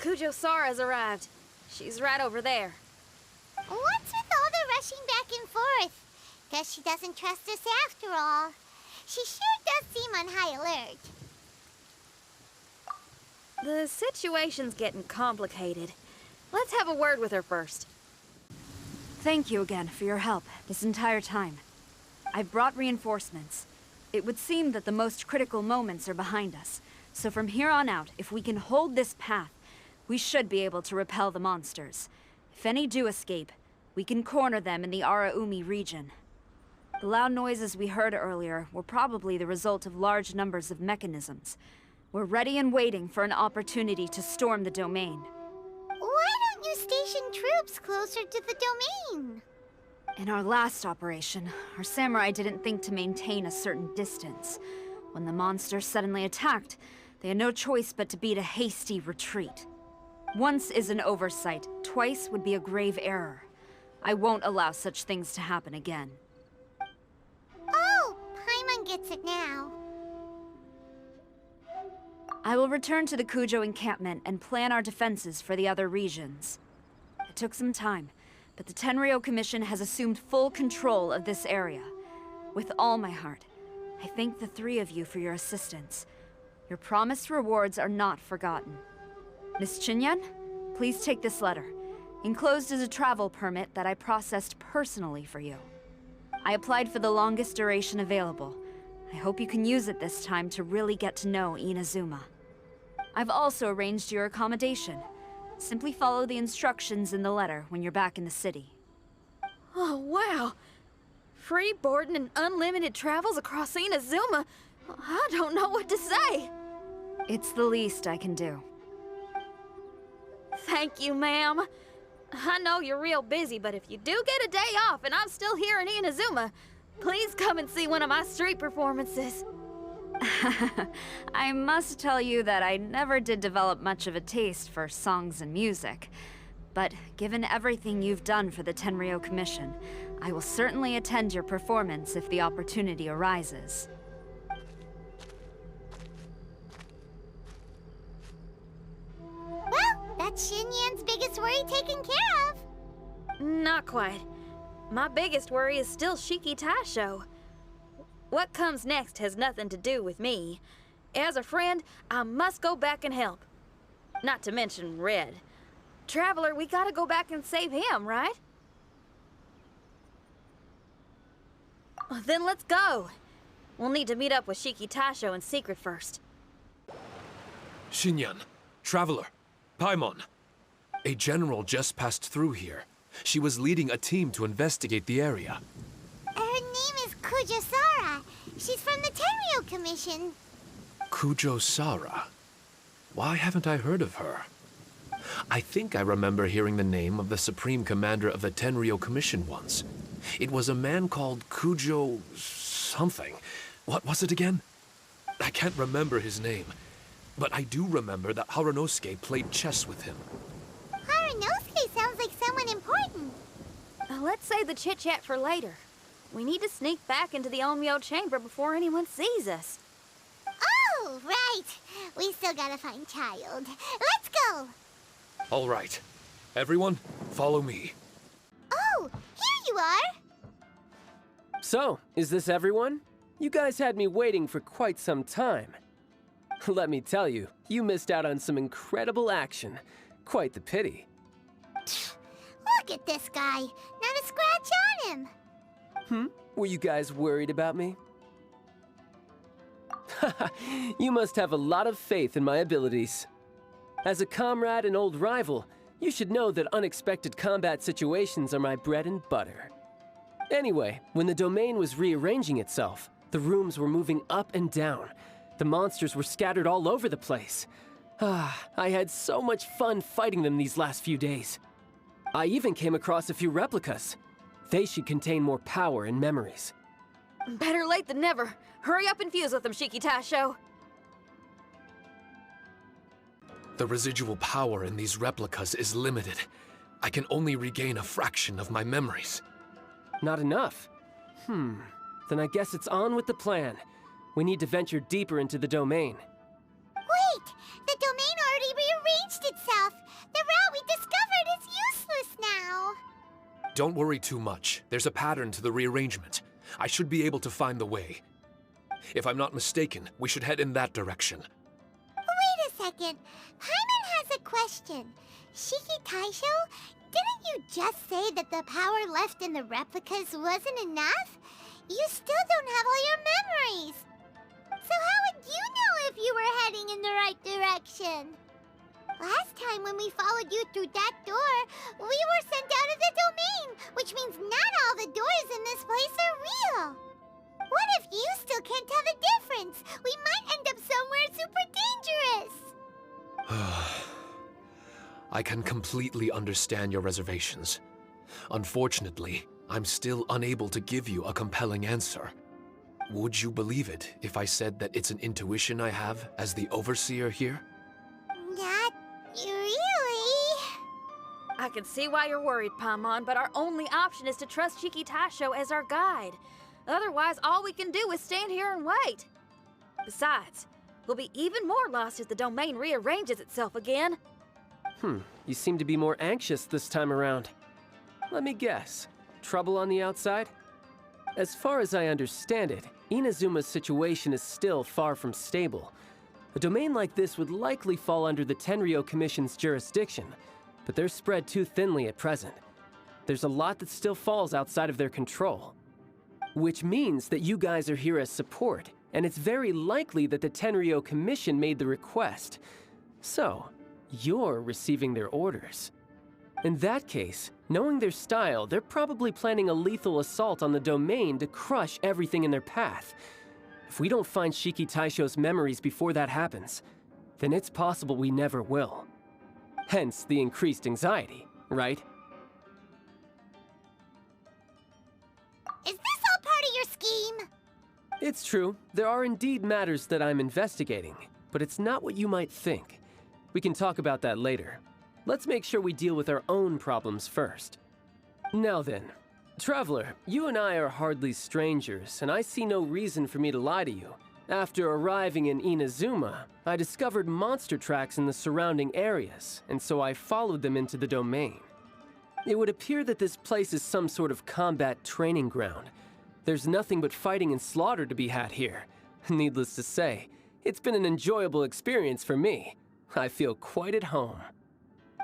Kujo-Sara's arrived. She's right over there. What's with all the rushing back and forth? Guess she doesn't trust us after all. She sure does seem on high alert. The situation's getting complicated. Let's have a word with her first. Thank you again for your help this entire time. I've brought reinforcements. It would seem that the most critical moments are behind us. So from here on out, if we can hold this path, we should be able to repel the monsters. If any do escape, we can corner them in the Araumi region. The loud noises we heard earlier were probably the result of large numbers of mechanisms. We're ready and waiting for an opportunity to storm the domain. Why don't you station troops closer to the domain? In our last operation, our samurai didn't think to maintain a certain distance. When the monsters suddenly attacked, they had no choice but to beat a hasty retreat. Once is an oversight, twice would be a grave error. I won't allow such things to happen again. Oh, Paimon gets it now. I will return to the Kujo encampment and plan our defenses for the other regions. It took some time, but the Tenryou Commission has assumed full control of this area. With all my heart, I thank the three of you for your assistance. Your promised rewards are not forgotten. Miss Chinyan, please take this letter. Enclosed is a travel permit that I processed personally for you. I applied for the longest duration available. I hope you can use it this time to really get to know Inazuma. I've also arranged your accommodation. Simply follow the instructions in the letter when you're back in the city. Oh, wow. Free boarding and unlimited travels across Inazuma. I don't know what to say. It's the least I can do. Thank you, ma'am. I know you're real busy, but if you do get a day off and I'm still here in Inazuma, please come and see one of my street performances. I must tell you that I never did develop much of a taste for songs and music. But given everything you've done for the Tenryou Commission, I will certainly attend your performance if the opportunity arises. Well, that's Xinyan's biggest worry taken care of. Not quite. My biggest worry is still Shiki Taisho. What comes next has nothing to do with me. As a friend, I must go back and help. Not to mention Red. Traveler, we gotta go back and save him, right? Then let's go. We'll need to meet up with Shiki Taisho in secret first. Xinyan, Traveler, Paimon. A general just passed through here. She was leading a team to investigate the area. Her name is Kujo-Sara. She's from the Tenryou Commission. Kujo-Sara? Why haven't I heard of her? I think I remember hearing the name of the Supreme Commander of the Tenryou Commission once. It was a man called Kujo... something. What was it again? I can't remember his name. But I do remember that Harunosuke played chess with him. Harunosuke sounds like someone important. Let's save the chit-chat for later. We need to sneak back into the Onmyo chamber before anyone sees us. Oh, right. We still gotta find Child. Let's go. All right. Everyone, follow me. Oh, here you are. So, is this everyone? You guys had me waiting for quite some time. Let me tell you, you missed out on some incredible action. Quite the pity. Look at this guy. Not a scratch on him. Were you guys worried about me? You must have a lot of faith in my abilities. As a comrade and old rival, you should know that unexpected combat situations are my bread and butter. Anyway, when the domain was rearranging itself, the rooms were moving up and down. The monsters were scattered all over the place. I had so much fun fighting them these last few days. I even came across a few replicas. They should contain more power and memories. Better late than never. Hurry up and fuse with them, Shiki Taisho. The residual power in these replicas is limited. I can only regain a fraction of my memories. Not enough? Then I guess it's on with the plan. We need to venture deeper into the domain. Wait! The domain already rearranged itself. Don't worry too much. There's a pattern to the rearrangement. I should be able to find the way. If I'm not mistaken, we should head in that direction. Wait a second. Paimon has a question. Shiki Taisho, didn't you just say that the power left in the replicas wasn't enough? You still don't have all your memories. So how would you know if you were heading in the right direction? Last time when we followed you through that door, we were sent out of the domain, which means not all the doors in this place are real. What if you still can't tell the difference? We might end up somewhere super dangerous. I can completely understand your reservations. Unfortunately, I'm still unable to give you a compelling answer. Would you believe it if I said that it's an intuition I have as the overseer here? Not really. I can see why you're worried, Paimon, but our only option is to trust Shiki Taisho as our guide. Otherwise, all we can do is stand here and wait. Besides, we'll be even more lost if the domain rearranges itself again. You seem to be more anxious this time around. Let me guess. Trouble on the outside? As far as I understand it, Inazuma's situation is still far from stable. A domain like this would likely fall under the Tenryou Commission's jurisdiction, but they're spread too thinly at present. There's a lot that still falls outside of their control. Which means that you guys are here as support, and it's very likely that the Tenryou Commission made the request. So, you're receiving their orders. In that case, knowing their style, they're probably planning a lethal assault on the domain to crush everything in their path. If we don't find Shiki Taisho's memories before that happens, then it's possible we never will. Hence the increased anxiety, right? Is this all part of your scheme? It's true, there are indeed matters that I'm investigating, but it's not what you might think. We can talk about that later. Let's make sure we deal with our own problems first. Now then, Traveler, you and I are hardly strangers, and I see no reason for me to lie to you. After arriving in Inazuma, I discovered monster tracks in the surrounding areas, and so I followed them into the domain. It would appear that this place is some sort of combat training ground. There's nothing but fighting and slaughter to be had here. Needless to say, it's been an enjoyable experience for me. I feel quite at home.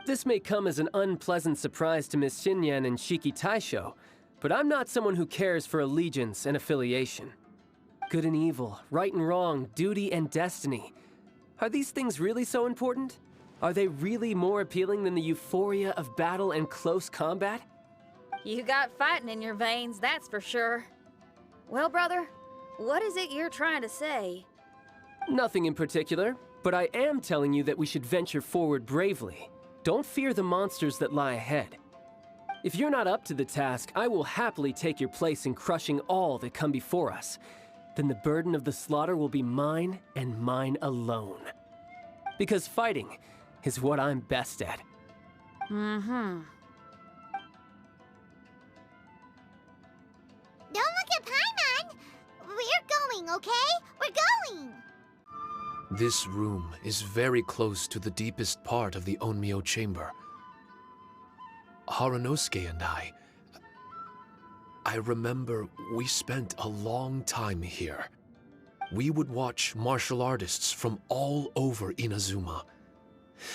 This may come as an unpleasant surprise to Miss Xinyan and Shiki Taisho, but I'm not someone who cares for allegiance and affiliation. Good and evil, right and wrong, duty and destiny. Are these things really so important? Are they really more appealing than the euphoria of battle and close combat? You got fighting in your veins, that's for sure. Well, brother, what is it you're trying to say? Nothing in particular, but I am telling you that we should venture forward bravely. Don't fear the monsters that lie ahead. If you're not up to the task, I will happily take your place in crushing all that come before us. Then the burden of the slaughter will be mine and mine alone. Because fighting is what I'm best at. Don't look at Paimon! We're going, okay? We're going! This room is very close to the deepest part of the Onmyo chamber. Harunosuke and I remember we spent a long time here. We would watch martial artists from all over Inazuma.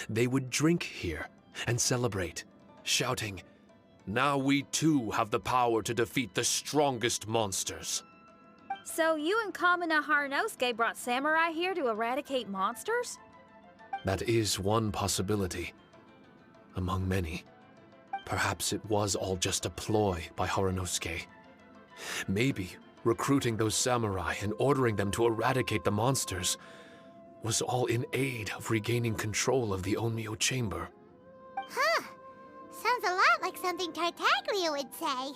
They would drink here and celebrate, shouting, "Now we too have the power to defeat the strongest monsters." So you and Kamina Harunosuke brought samurai here to eradicate monsters? That is one possibility, among many. Perhaps it was all just a ploy by Harunosuke. Maybe recruiting those samurai and ordering them to eradicate the monsters was all in aid of regaining control of the Onmyo chamber. Huh. Sounds a lot like something Tartaglia would say.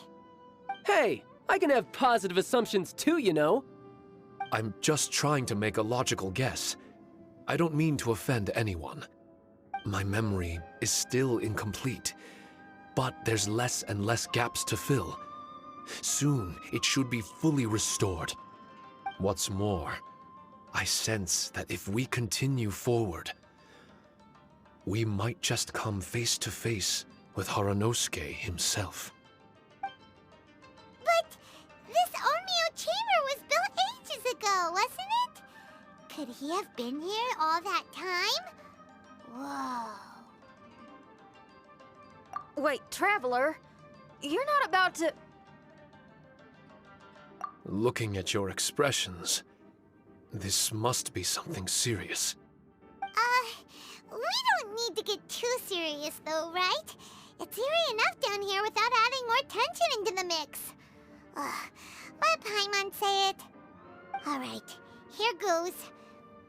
Hey, I can have positive assumptions too, you know. I'm just trying to make a logical guess. I don't mean to offend anyone. My memory is still incomplete, but there's less and less gaps to fill. Soon, it should be fully restored. What's more, I sense that if we continue forward, we might just come face to face with Harunosuke himself. Could he have been here all that time? Whoa. Wait, Traveler, you're not about to... Looking at your expressions, this must be something serious. We don't need to get too serious though, right? It's eerie enough down here without adding more tension into the mix. Let Paimon say it. Alright, here goes.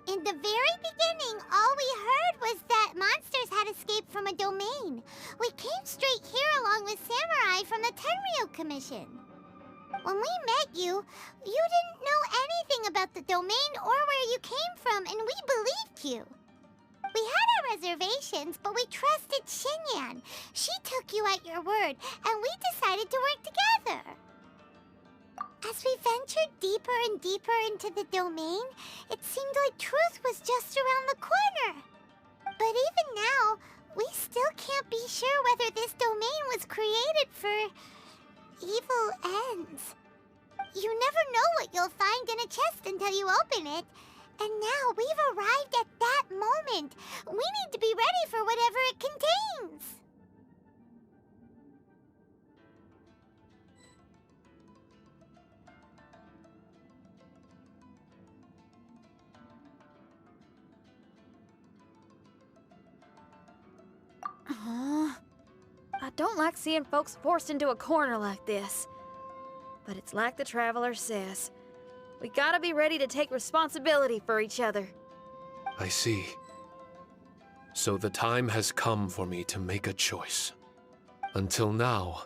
In the very beginning, all we heard was that monsters had escaped from a domain. We came straight here along with Samurai from the Tenryou Commission. When we met you, you didn't know anything about the domain or where you came from, and we believed you. We had our reservations, but we trusted Xinyan. She took you at your word, and we decided to work together. As we ventured deeper and deeper into the domain, it seemed like truth was just around the corner. But even now, we still can't be sure whether this domain was created for evil ends. You never know what you'll find in a chest until you open it. And now we've arrived at that moment. We need to be ready for whatever it contains. I don't like seeing folks forced into a corner like this. But it's like the Traveler says. We gotta be ready to take responsibility for each other. I see. So the time has come for me to make a choice. Until now,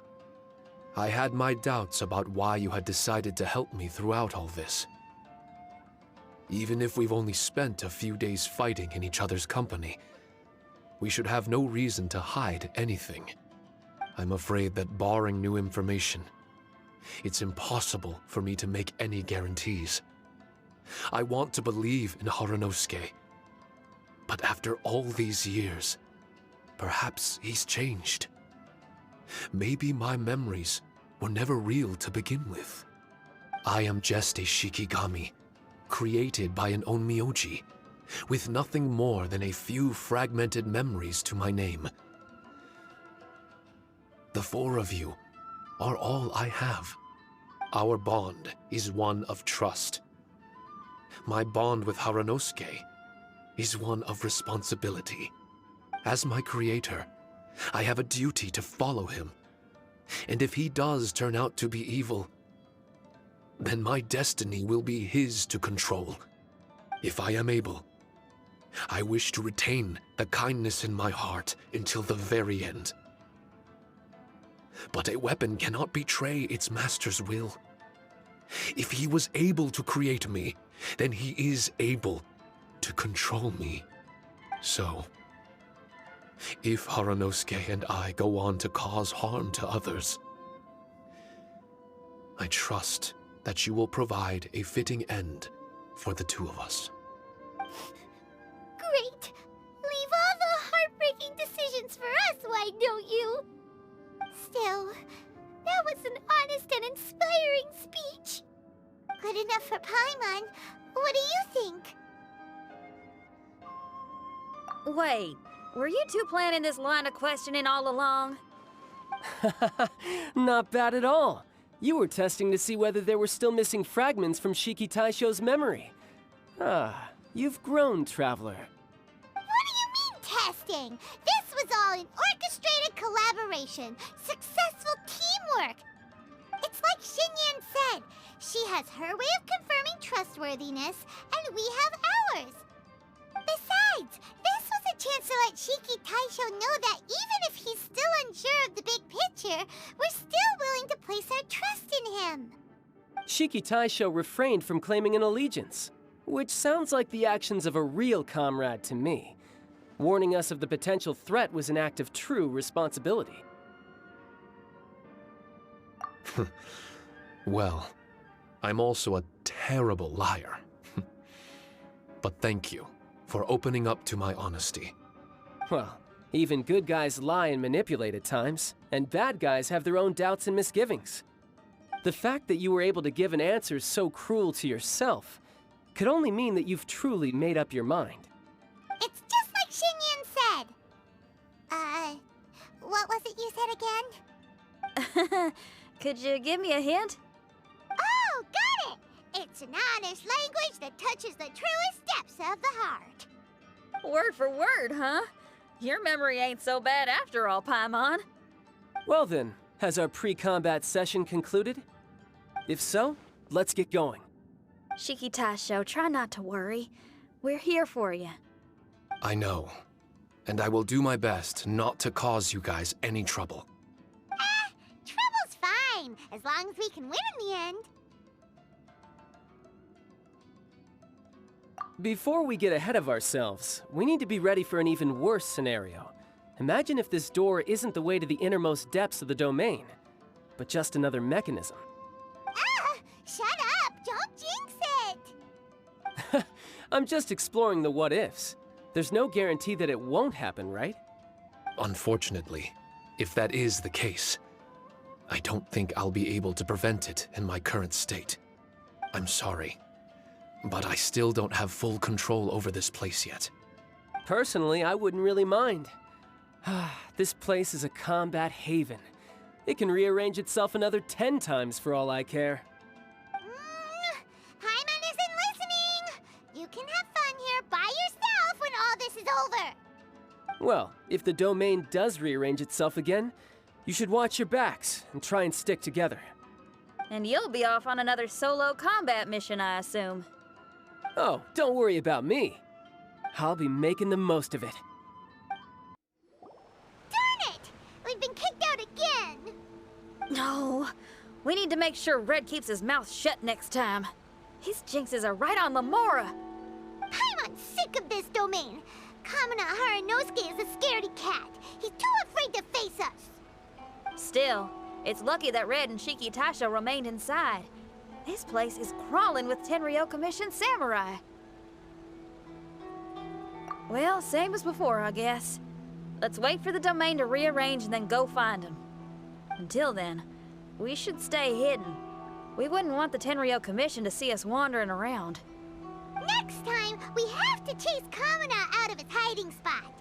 I had my doubts about why you had decided to help me throughout all this. Even if we've only spent a few days fighting in each other's company, we should have no reason to hide anything. I'm afraid that barring new information, it's impossible for me to make any guarantees. I want to believe in Haranosuke, but after all these years, perhaps he's changed. Maybe my memories were never real to begin with. I am just a Shikigami, created by an onmyoji, with nothing more than a few fragmented memories to my name. The four of you are all I have. Our bond is one of trust. My bond with Haranosuke is one of responsibility. As my creator, I have a duty to follow him. And if he does turn out to be evil, then my destiny will be his to control. If I am able, I wish to retain the kindness in my heart until the very end. But a weapon cannot betray its master's will. If he was able to create me, then he is able to control me. So, if Haranosuke and I go on to cause harm to others, I trust that you will provide a fitting end for the two of us. Great! Leave all the heartbreaking decisions for us, why don't you? Still, that was an honest and inspiring speech. Good enough for Paimon. What do you think? Wait, were you two planning this line of questioning all along? Not bad at all. You were testing to see whether there were still missing fragments from Shiki Taisho's memory. Ah, you've grown, Traveler. What do you mean, testing? This was all an orchestrated collaboration. Successful teamwork. It's like Xinyan said. She has her way of confirming trustworthiness, and we have ours. Besides, this was a chance to let Shiki Taisho know that even if he's still unsure of the big picture, we're still willing to place our trust in him. Shiki Taisho refrained from claiming an allegiance, which sounds like the actions of a real comrade to me. Warning us of the potential threat was an act of true responsibility. Well, I'm also a terrible liar. But thank you for opening up to my honesty. Well, even good guys lie and manipulate at times, and bad guys have their own doubts and misgivings. The fact that you were able to give an answer so cruel to yourself could only mean that you've truly made up your mind. It's just like Xinyan said. What was it you said again? Could you give me a hint? Oh, got it! It's an honest language that touches the truest depths of the heart. Word for word, huh? Your memory ain't so bad after all, Paimon. Well then, has our pre-combat session concluded? If so, let's get going. Shiki Taisho, try not to worry. We're here for you. I know. And I will do my best not to cause you guys any trouble. Trouble's fine, as long as we can win in the end. Before we get ahead of ourselves, we need to be ready for an even worse scenario. Imagine if this door isn't the way to the innermost depths of the domain, but just another mechanism. Shut up! Don't jinx it! I'm just exploring the what-ifs. There's no guarantee that it won't happen, right? Unfortunately, if that is the case, I don't think I'll be able to prevent it in my current state. I'm sorry, but I still don't have full control over this place yet. Personally, I wouldn't really mind. This place is a combat haven. It can rearrange itself another 10 times for all I care. Paimon isn't listening! You can have fun here by yourself when all this is over! Well, if the domain does rearrange itself again, you should watch your backs and try and stick together. And you'll be off on another solo combat mission, I assume. Oh, don't worry about me. I'll be making the most of it. Darn it! We've been kicked out again! No, we need to make sure Red keeps his mouth shut next time. His jinxes are right on Lamora. Paimon's sick of this domain. Kamina Haranosuke is a scaredy cat. He's too afraid to face us. Still, it's lucky that Red and Shiki Taisho remained inside. This place is crawling with Tenryo Commission samurai. Well, same as before, I guess. Let's wait for the domain to rearrange and then go find them. Until then, we should stay hidden. We wouldn't want the Tenryo Commission to see us wandering around. Next time, we have to chase Kamina out of his hiding spot.